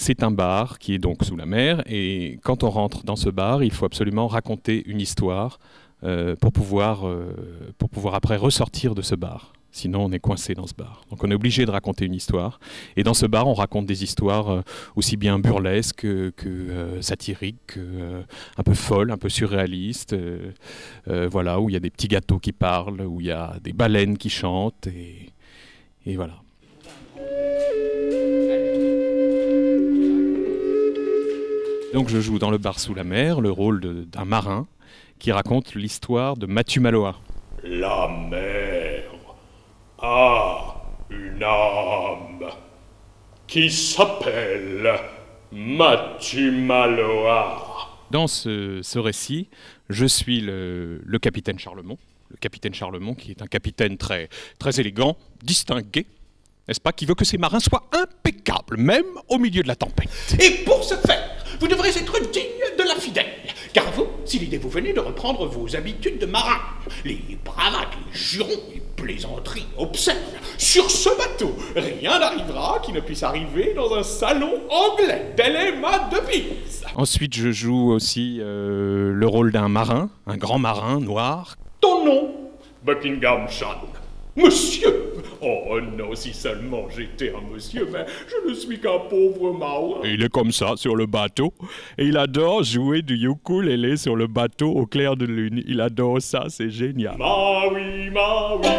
C'est un bar qui est donc sous la mer, et quand on rentre dans ce bar, il faut absolument raconter une histoire pour pouvoir après ressortir de ce bar. Sinon, on est coincé dans ce bar. Donc on est obligé de raconter une histoire. Et dans ce bar, on raconte des histoires aussi bien burlesques que satiriques, un peu folles, un peu surréalistes. Voilà, où il y a des petits gâteaux qui parlent, où il y a des baleines qui chantent, et voilà. Donc je joue dans le bar sous la mer le rôle d'un marin qui raconte l'histoire de Mathieu Maloa. La mer a une âme qui s'appelle Mathieu Maloa. Dans ce récit, je suis le capitaine Charlemont. Le capitaine Charlemont qui est un capitaine très, très élégant, distingué, n'est-ce pas, qui veut que ses marins soient impeccables, même au milieu de la tempête. Et pour ce faire, vous devrez être digne de l'infidèle. Car vous, si l'idée vous venait de reprendre vos habitudes de marin, les bravades, les jurons, les plaisanteries obscènes, sur ce bateau, rien n'arrivera qui ne puisse arriver dans un salon anglais. Telle est ma devise. Ensuite, je joue aussi le rôle d'un marin, un grand marin noir. Ton nom, Buckinghamshire. Monsieur! Oh non, si seulement j'étais un monsieur, mais je ne suis qu'un pauvre marin. Et il est comme ça sur le bateau, et il adore jouer du ukulélé sur le bateau au clair de lune. Il adore ça, c'est génial. Maui,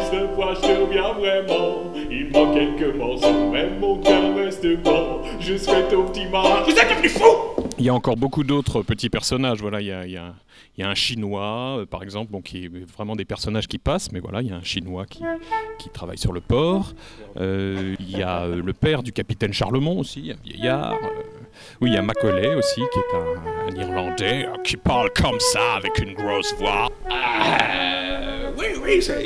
cette fois je te reviens vraiment. Il manque quelques morceaux, même mon cœur reste grand. Je serai ton petit marin. Vous êtes devenu fou! Il y a encore beaucoup d'autres petits personnages. Voilà, il y a un Chinois, par exemple, bon, qui est vraiment des personnages qui passent, mais voilà, il y a un Chinois qui travaille sur le port. Il y a le père du capitaine Charlemont aussi, un vieillard. Oui, il y a Macaulay aussi, qui est un Irlandais qui parle comme ça, avec une grosse voix. Oui, c'est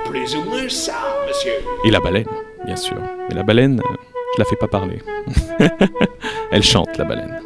plus ou moins ça, monsieur. Et la baleine, bien sûr. Mais la baleine, je la fais pas parler. Elle chante, la baleine.